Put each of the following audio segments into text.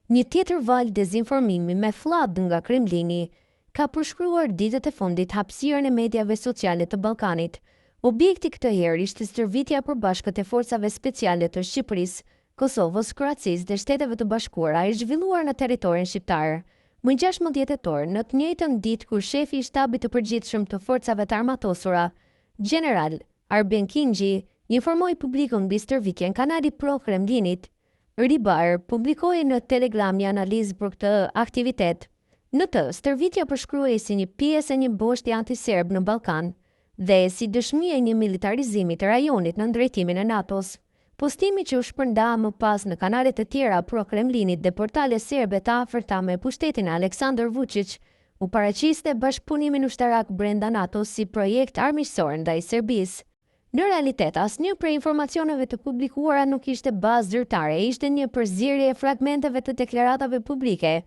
Një tjetër valë dezinformimi me fllad nga Kremlini ka përshkruar ditët e fundit hapësirën e mediave sociale të Ballkanit. Objekti këtë herë ishte stërvitja e përbashkët e forcave speciale të Shqipërisë, Kosovës, Kroacisë dhe Shteteve të Bashkuara e zhvilluar në territorin shqiptar. Më 16 tetor, në të njëjtën ditë kur shefi i shtabit të përgjithshëm të forcave të armatosura, General Arben Kingji, informoi publikun mbi stërvitjen, kanali pro-Kremlinit Ribar publikoi në Telegram një analizë për këtë aktivitet. Në të, stërvitja përshkruhej si një pjesë e një boshti antiserb në Ballkan dhe si dëshmi e një militarizimi të rajonit në drejtimin e NATO-s. Postimi që u shpërnda më pas në kanalet e tjera pro-Kremlinit dhe portale serbe të afërta me pushtetin e Aleksandar Vučić u paraqiste bashkëpunimin ushtarak brenda NATO-s si projekt armiqësor ndaj Serbisë. Në realitet, asnjë prej informacioneve të publikuara nuk ishte bazë zyrtare, ishte një përzierje e fragmenteve të deklaratave publike,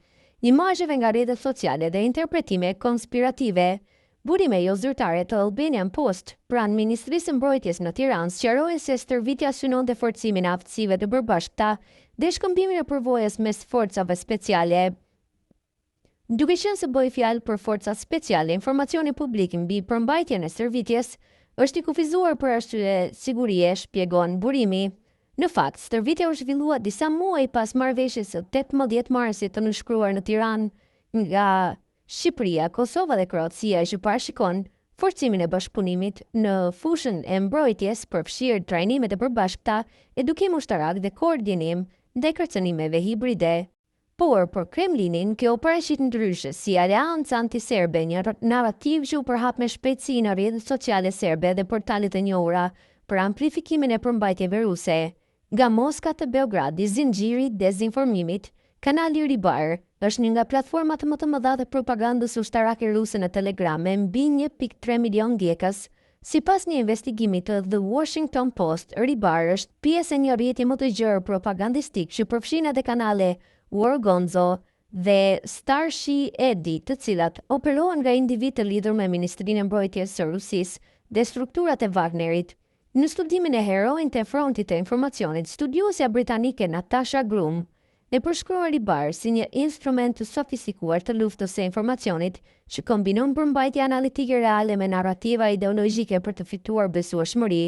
imazheve nga rrjetet sociale dhe interpretime konspirative. Burime jo zyrtare të Albanian Post pranë Ministrisë së Mbrojtjes në Tiranë sqarojnë se stërvitja synonte forcimin e aftësive të përbashkëta dhe shkëmbimin e përvojës mes forcave speciale. Duke qenë se bëj fjalë për forca speciale, informacioni publik mbi përmbajtjen e stërvitjes është i kufizuar për arsye sigurie, shpjegon burimi. Në fakt, stërvitja u zhvillua disa muaj pas marrëveshjes së 18 marsit të nënshkruar në Tiranë nga Shqipëria, Kosova dhe Kroacia, që parashikon forcimin e bashkëpunimit në fushën e mbrojtjes, përfshirë trajnimet e përbashkëta, edukim ushtarak dhe koordinim ndaj kërcënimeve hibride. Por, për Kremlinin, kjo u paraqit ndryshe si aleancë antiserbe, një narrativ që u përhap me shpejtësi në rrjetet sociale serbe dhe portalet e njohura për amplifikimin e përmbajtjeve ruse. Nga Moska te Beogradi, zinxhiri i dezinformimit, kanali Ribar është një nga platformat më të mëdha të propagandës ushtarake ruse në Telegram me mbi 1.3 milion ndjekës. Sipas një investigimi të The Washington Post, Ribar është pjesë e një rrjeti më të gjerë propagandistik që përfshin edhe kanale War Gonzo dhe Starshi Edi, të cilat operohen nga individ të lidhur me Ministrinë e Mbrojtjes së Rusisë dhe strukturat e Wagnerit. Në studimin e heroin të frontit të informacionit, studiuesja britanike Natasha Groom e përshkruan Ribar si një instrument të sofistikuar të luftës së informacionit që kombinon përmbajtje analitike reale me narrativa ideologjike për të fituar besueshmëri.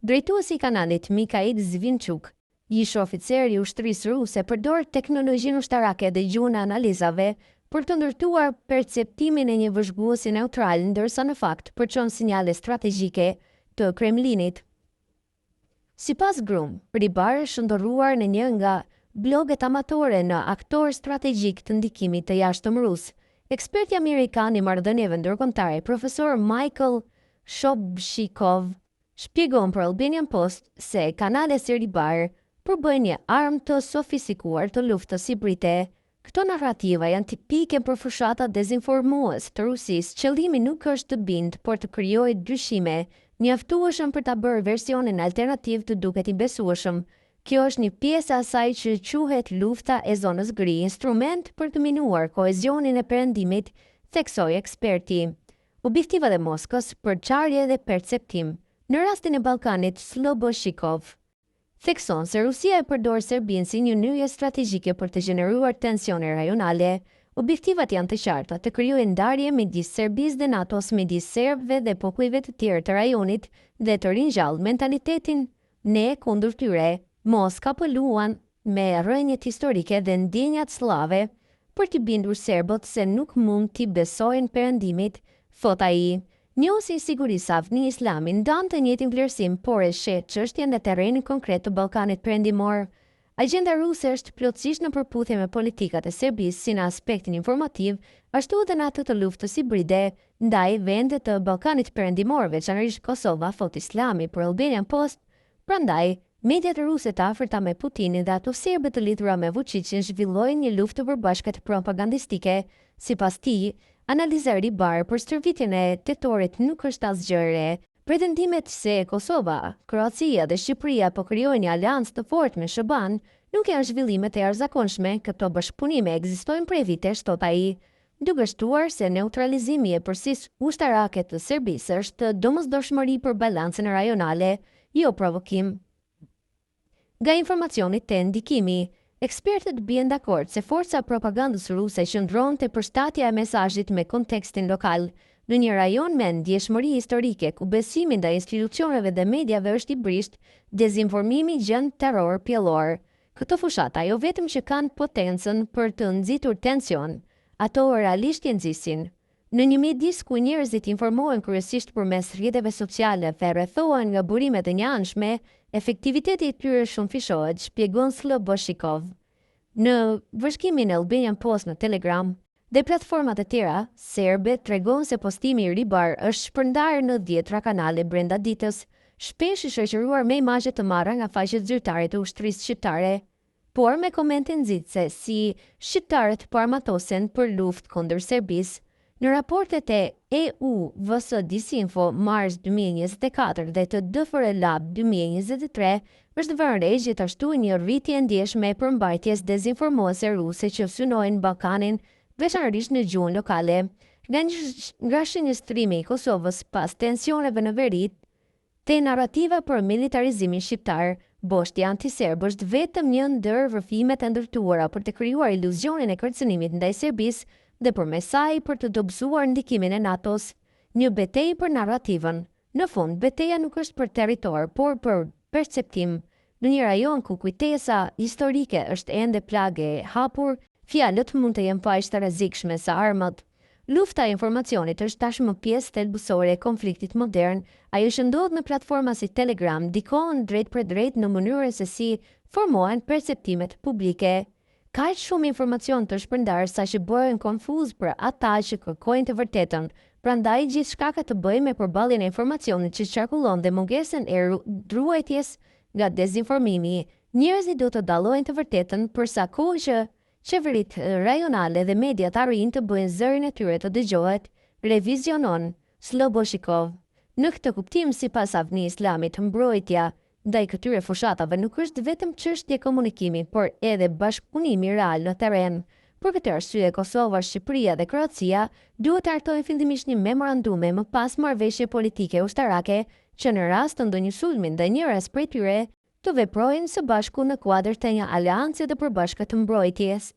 Drejtuesi i kanalit Mikhail Zvinchuk, ish oficer i ushtrisë ruse, përdor teknologjinë ushtarake dhe gjuhën e analizave për të ndërtuar perceptimin e një vëzhguesi neutral, ndërsa në fakt përçon sinjale strategjike të Kremlinit. Sipas Groom, Ribar është ndërruar në një nga bloget amatore në aktor strategjik të ndikimit të jashtëm rus. Eksperti amerikan i marrëdhënieve ndërkombëtare, profesor Michael Shobshikov, shpjegon për Albanian Post se kanale si Ribar përbëjnë një armë të sofistikuar të luftës hibride. Këto narrativa janë tipike për fushatat dezinformues të Rusisë. Qëllimi nuk është të bindë, por të krijojë dyshime, mjaftueshëm për ta bërë versionin alternativ të duket i besueshëm. Kjo është një pjesë e asaj që quhet lufta e zonës gri, instrument për të minuar kohezionin e perëndimit, theksoi eksperti. Objektivat e Moskës për çarje dhe perceptim. Në rastin e Ballkanit, Sloboshikov thekson se Rusia e përdor Serbinë si një nyje strategjike për të gjeneruar tensione rajonale. Objektivat janë të qarta, të krijojë ndarje midis Serbisë dhe NATO-s, midis serbëve dhe popujve të tjerë të rajonit dhe të ringjallë mentalitetin ne kundër tyre. Moska po luan me rrënjët historike dhe ndjenjat slave për t'i bindur serbët se nuk mund t'i besojnë perëndimit, thot ai. Njësi i sigurisë Avni Islami ndan të njëjtin vlerësim, por e sheh çështjen në terrenin konkret të Ballkanit perëndimor. Agjenda ruse është plotësisht në përputhje me politikat e Serbisë si në aspektin informativ, ashtu edhe në atë të luftës hibride ndaj vendet të Ballkanit perëndimor, veçanërisht Kosova, thot Islami për Albanian Post. Prandaj, mediat ruse të afërta me Putinin dhe ato serbe të lidhura me Vučićin zhvillojnë një luftë të përbashkët propagandistike. Sipas tij, analiza Ribar për stërvitjen e tetorit nuk është asgjë e re. Pretendimet se Kosova, Kroacia dhe Shqipëria po krijojnë një aleancë të fortë me SHBAN nuk janë zhvillime të jashtëzakonshme. Këto bashkëpunime ekzistojnë prej vitesh, thot ai, duke shtuar se neutralizimi e përsis ushtarake të Serbisë është domosdoshmëri për balancën rajonale, jo provokim. Nga informacionit të ndikimi, Ekspertët bien dakord se forca propagandës ruse qëndron te përshtatja e mesazhit me kontekstin lokal. Në një rajon me ndjeshmëri historike ku besimi ndaj institucioneve dhe mediave është i brisht, dezinformimi gjen terror pjellor. Këto fushat jo vetëm që kanë potencën për të nxitur tension, ato realisht i nxisin. Në një midis ku njerëzit informohen kryesisht përmes rrjeteve sociale dhe rrethohen nga burimet e njëanshme, efektiviteti i tyre shumë fishohet, shpjegon Sloboshikov. Në vëzhgimin e Albanian Post në Telegram dhe platformat e tjera, serbe tregon se postimi i ribar është shpërndarë në 10 kanale brenda ditës, shpesh i shoqëruar me imazhe të marra nga faqet zyrtare të ushtrisë shqiptare, por me komente nxitse si shqiptarët po armatosen për luftë kundër Serbisë. Në raportet e EU vs Disinfo Mars 2024 dhe të DFR Lab 2023 është vënë re gjithashtu një rritje ndjeshme e përmbajtjes dezinformuese ruse që synojnë Ballkanin, veçanërisht në gjuhën lokale. Nga shënjestrimi i Kosovës pas tensioneve në veri, te narrativa për militarizimin shqiptar, boshti antiserb është vetëm një ndër rrëfimet e ndërtuara për të krijuar iluzionin e kërcënimit ndaj Serbisë dhe përmes saj për të dobësuar ndikimin e NATO-s, një betejë për narrativën. Në fund, betejë nuk është për territor, por për perceptim. Në një rajon ku kujtesa historike është ende plagë e hapur, fjalët mund të jenë faqe të rrezikshme sa armat. Lufta e informacionit është tashmë pjesë thelbësore e konfliktit modern, ajo që ndodh në platforma si Telegram ndikon drejt për drejt në mënyrën se si formohen perceptimet publike. Kaq shumë informacion të shpërndarë sa që bëhen konfuz për ata që kërkojnë të vërtetën, prandaj gjithçka ka të bëjë me përballjen e informacionit që qarkullon dhe mungesën e ruajtjes nga dezinformimi. Njerëzit do të dallojnë të vërtetën për sa kohë që qeveritë rajonale dhe mediat arrijnë të bëjnë zërin e tyre të dëgjohet, revizionon Sloboshikov. Në këtë kuptim, sipas Avni Islamit, mbrojtja ndaj këtyre fushatave nuk është vetëm çështje komunikimi, por edhe bashkëpunimi real në terren. Për këtë arsye, Kosova, Shqipëria dhe Kroacia duhet të hartojnë fillimisht një memorandum më pas marrëveshje politike ushtarake që në rast të ndonjë sulmi ndaj njëras prej tyre të veprojnë së bashku në kuadër të një aleance të përbashkët të mbrojtjes.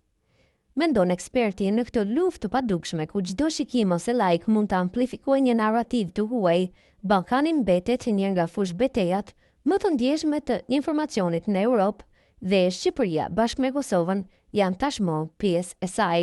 Mendon eksperti, në këtë luftë të padukshme ku çdo shikim ose like mund të amplifikojë një narrativ të huaj, Ballkani mbetet një nga fushbetejat më të ndjeshme të informacionit në Europë dhe Shqipëria bashkë me Kosovën janë tashmë pjesë e saj.